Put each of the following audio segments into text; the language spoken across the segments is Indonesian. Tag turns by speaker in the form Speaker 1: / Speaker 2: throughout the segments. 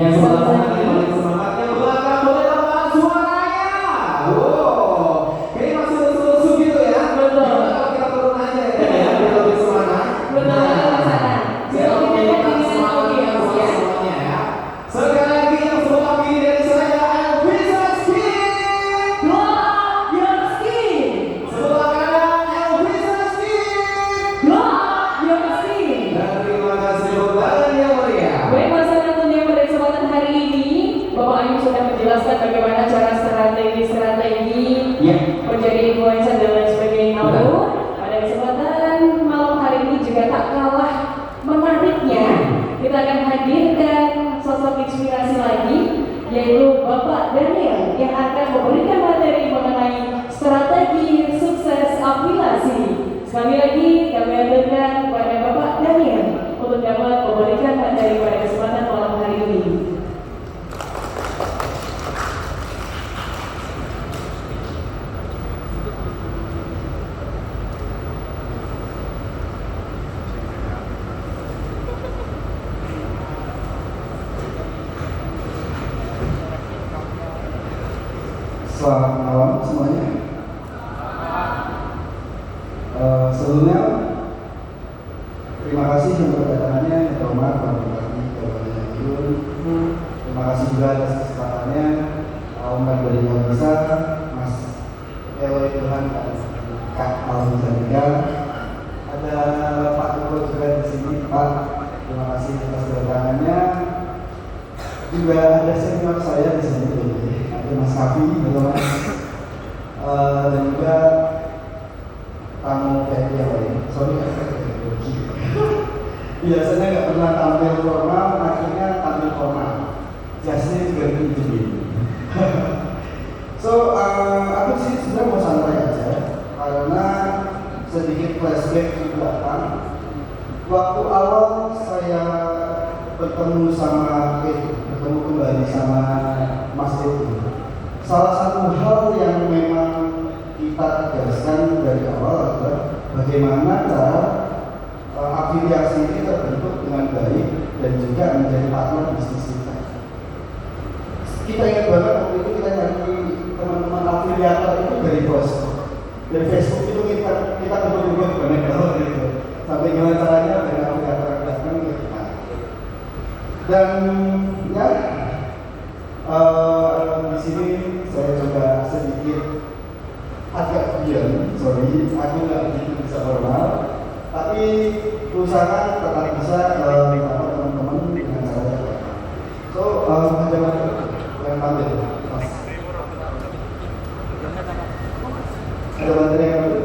Speaker 1: Yang sebelah sana
Speaker 2: Selamat
Speaker 1: paling semangat, yang belakang boleh tambah suaranya. Wow, kayaknya masih lesu-lesu gitu ya.
Speaker 2: Betul.
Speaker 1: Gimana kalau kita turun aja ya, biar lebih semangat.
Speaker 2: Betul banget Mas Anang.
Speaker 1: Biar
Speaker 2: Jadi
Speaker 1: lebih
Speaker 2: kita dengan
Speaker 1: semangat ya
Speaker 2: audiens
Speaker 1: buat
Speaker 2: ya.
Speaker 1: semuanya ya. Sekali lagi yang sebelah kiri dari saya, Elvisa Skin.
Speaker 2: Glow up your skin.
Speaker 1: Sebelah kanan, Elvisa Skin.
Speaker 2: Glow up your skin.
Speaker 1: Dan terima kasih undangan yang mulia.
Speaker 2: Baik Mas Anang, tentunya pada kesempatan hari ini Bapak Ayu sudah menjelaskan bagaimana cara strategi
Speaker 1: Ya.
Speaker 2: menjadi influencer dan lain sebagainya. Namun pada kesempatan malam hari ini juga tak kalah menariknya, kita akan hadirkan sosok inspirasi lagi, yaitu Bapak Daniel yang akan memberikan materi mengenai strategi sukses afiliasi. Sekali lagi kami hadirkan kepada Bapak Daniel untuk dapat memberikan materi pada kesempatan malam hari ini.
Speaker 3: Selamat malam semuanya. Sebelumnya terima kasih untuk kedatangannya Ketua Umar Pak Bupati Kabupaten Madiun. Terima kasih juga atas kesempatannya Umar dari Indonesia, Mas Eloy Tuhan dan Kak Alvin Zalika. Ada Pak Tuko juga di sini, Pak. Terima kasih atas kedatangannya. Juga ada senior saya di sini, ada Mas Kavi, teman-teman, dan juga tamu kayak yang lain. Sorry, biasanya nggak pernah tampil formal, akhirnya tampil formal. Jasnya juga ditunjukin. So, aku sih sebenarnya mau santai aja, karena sedikit flashback ke belakang. Waktu awal saya bertemu sama bertemu kembali sama Mas Edo. Salah satu hal yang memang kita tegaskan dari awal adalah bagaimana cara afiliasi ini terbentuk dengan baik dan juga menjadi partner bisnis kita. Kita ingat banget waktu itu kita nyari teman-teman afiliator itu dari Facebook. Dari Facebook itu kita berdua connect gitu. Sampai gimana caranya dari afiliator datang ke kita. Dan ya, di sini saya coba sedikit agak diam, sorry, aku nggak begitu bisa formal, tapi perusahaan tetap bisa dapat teman-teman dengan cara yang baik. So, ada yang tampil, Mas. Ada materi yang baru?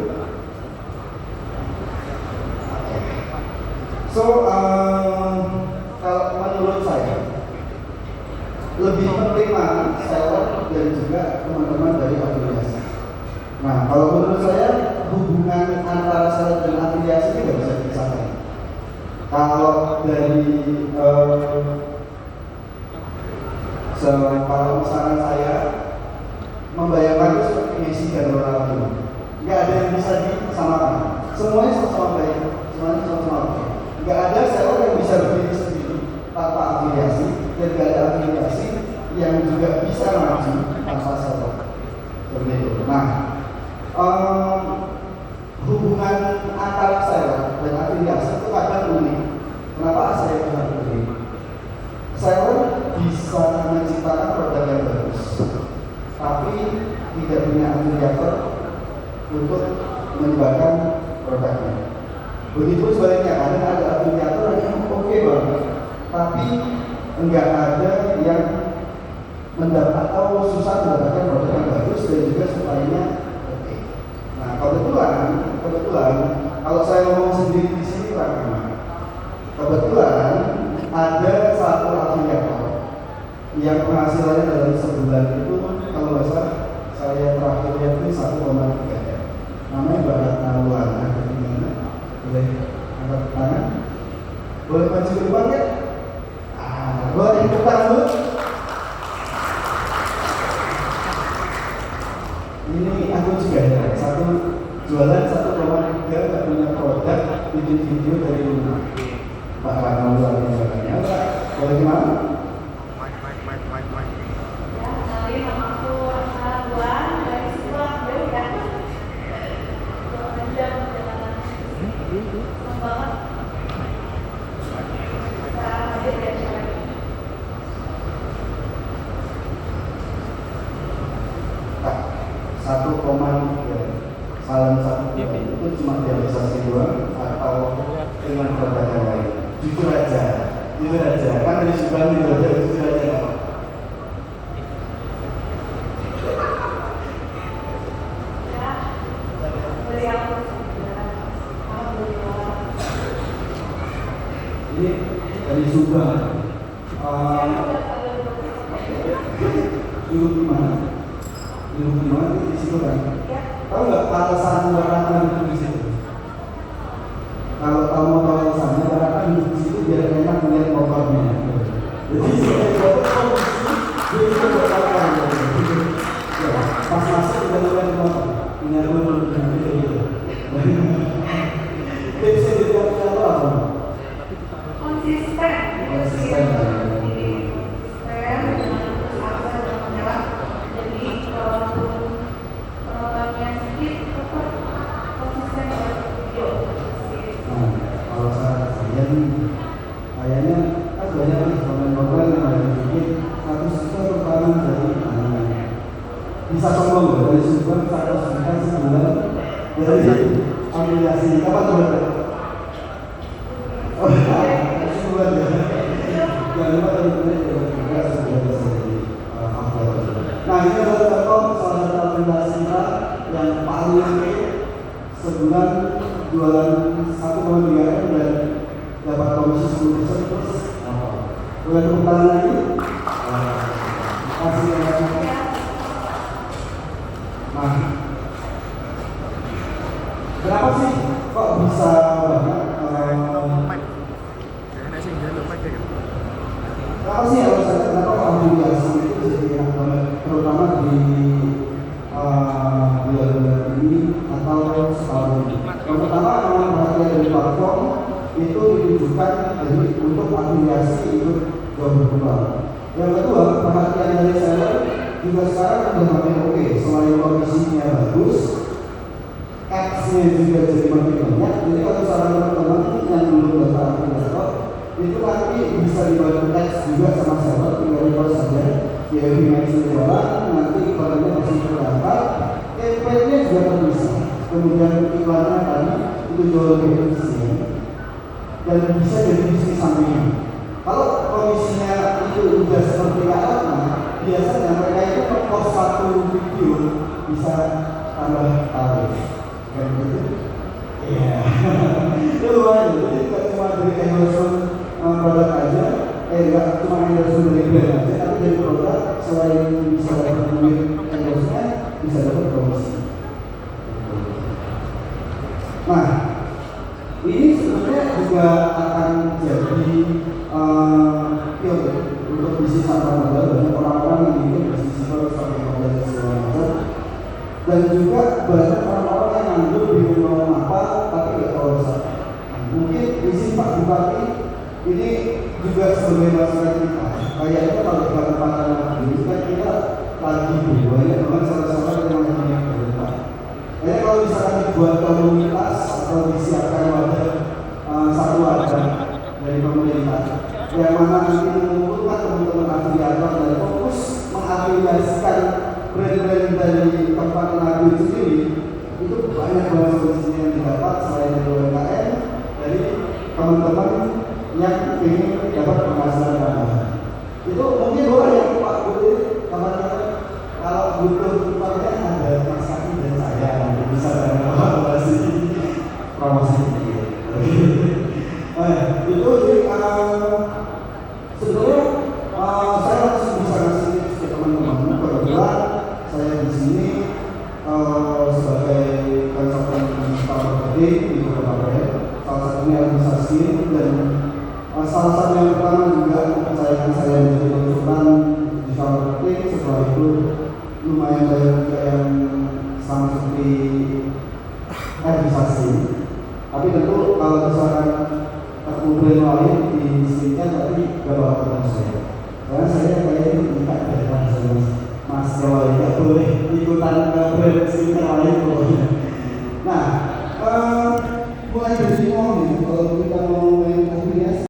Speaker 3: So, kalau menurut saya lebih penting mana seller dan juga teman-teman dari afiliasi. Nah, kalau menurut saya hubungan antara seller dan afiliasi ini nggak bisa dipisahkan. Kalau dari kalau misalkan saya membayangkan itu seperti Messi dan Ronaldo, nggak ada yang bisa disamakan. Semuanya sama-sama baik, semuanya sama-sama baik. Nggak ada seller yang bisa berdiri sendiri tanpa afiliasi, dan nggak ada afiliasi yang juga bisa maju tanpa seller. Seperti itu. Nah, hubungan antara seller dan afiliasi itu kadang unik. Kenapa saya bilang unik? Seller bisa menciptakan produk yang bagus, tapi tidak punya afiliator untuk menyebarkan produknya. Begitu sebaliknya, kadang ada afiliator yang oke banget, tapi enggak ada yang mendapat atau susah mendapatkan produk yang bagus dan juga supaya oke. Nah, kebetulan kalau saya ngomong sendiri di sini karena kebetulan ada satu afiliator yang penghasilannya dalam sebulan itu kalau nggak salah saya terakhir lihat ini 1,3 ya. Namanya Mbak Ratna Luana. Boleh angkat tangan? Boleh maju ke depan ya? Boleh tepuk tangan dulu. Ini aku juga ya, satu jualan 1,3 nggak punya produk, bikin video dari rumah. Pak Ratna Luana katanya, boleh gimana?
Speaker 2: banget bisa hadir di acara ini.
Speaker 3: Satu koma ya, salam satu itu cuma realisasi doang atau dengan produk yang lain. Jujur aja kan dari sebuah jujur aja apa?
Speaker 2: Ya, dari aku alhamdulillah.
Speaker 3: Ini dari Subang. Dulu gimana di situ kan? Tahu nggak alasan warna duduk di situ? Kalau kamu tahu alasannya, karena duduk di situ biar enak melihat motornya. Jadi saya dapat posisi dia itu berapa? Ya, pas masuk udah mulai motor. Punya dulu gitu. Tipsnya juga punya apa?
Speaker 2: Konsisten.
Speaker 3: Kayaknya kan banyak pemain-pemain yang ada bikin satu juta pertahanan dari bisa sombong loh dari Subang 100 juta sebulan dari aplikasi kapan tuh? Oh sebulan ya. Jangan lupa teman-teman juga sudah bisa di upload. Nah ini adalah contoh salah satu aplikasi kita yang paling sebulan jualan 1,3 M dan dapat komisi 10% terus bulan depan lagi kasih yang nah kenapa sih kok bisa banyak kenapa sih alasannya kenapa afiliasi itu jadi enak banget terutama di bulan-bulan ini atau setahun yang pertama memang perhatian dari platform itu ditujukan dari untuk afiliasi ikut job berkembang. Yang kedua, perhatian dari seller juga sekarang sudah makin oke. Selain komisinya bagus, ads-nya juga jadi makin banyak. Jadi kalau misalnya teman-teman yang belum daftar afiliator, itu nanti bisa dibantu ads juga sama seller, tinggal request saja. Dia mention jualan, nanti iklannya masih terdaftar, campaign-nya juga terpisah. Kemudian iklannya tadi itu jauh lebih efisien dan bisa jadi bisnis sampingan. Kalau komisinya itu udah seperti apa, biasanya mereka itu ngepost satu video bisa tambah tarif. Kayak gitu. Iya. Itu lumayan. Jadi tidak cuma dari endorsement produk aja, nggak cuma endorsement dari brand aja, tapi dari produk selain bisa dapat duit endorsement, bisa dapat komisi. Nah, ini sebenarnya juga akan jadi filter untuk bisnis antar modal banyak orang-orang yang ingin bisnis baru sebagai modal dan segala macam dan juga banyak orang-orang yang ngambil bingung ngomong apa tapi nggak tahu usaha. Mungkin izin Pak Bupati ini juga sebagai masyarakat kita kayaknya kalau kita tempatkan lagi kan kita lagi banyak banget salah-salah yang namanya berdepan. Kayaknya kalau misalkan dibuat komunitas atau disiapkan wadah satu wadah dari pemerintah yang mana nanti mengumpulkan teman-teman afiliator dan fokus mengafiliasikan brand-brand dari tempat lagu sendiri itu banyak banget solusinya yang didapat selain dari UMKM dari teman-teman yang ingin dapat penghasilan tambahan. Itu mungkin boleh yang Pak Budi kapan-kapan kalau butuh tempatnya ada Mas Kaki dan saya nanti bisa kolaborasi promosi itu sih sebetulnya saya langsung bisa ngasih tips ke teman-teman. Kebetulan saya di sini sebagai konsultan digital marketing di beberapa brand, salah satunya organisasi dan salah satu yang pertama juga mempercayakan saya menjadi konsultan digital marketing. Setelah itu lumayan banyak juga yang sama seperti organisasi. Tapi tentu kalau misalkan brand lain di sini tapi gak bakal ketemu saya. Karena saya kayaknya minta dari Mas Jawa tidak boleh ikutan ke brand sini lain pokoknya. Nah, mulai dari awal nih, kalau kita mau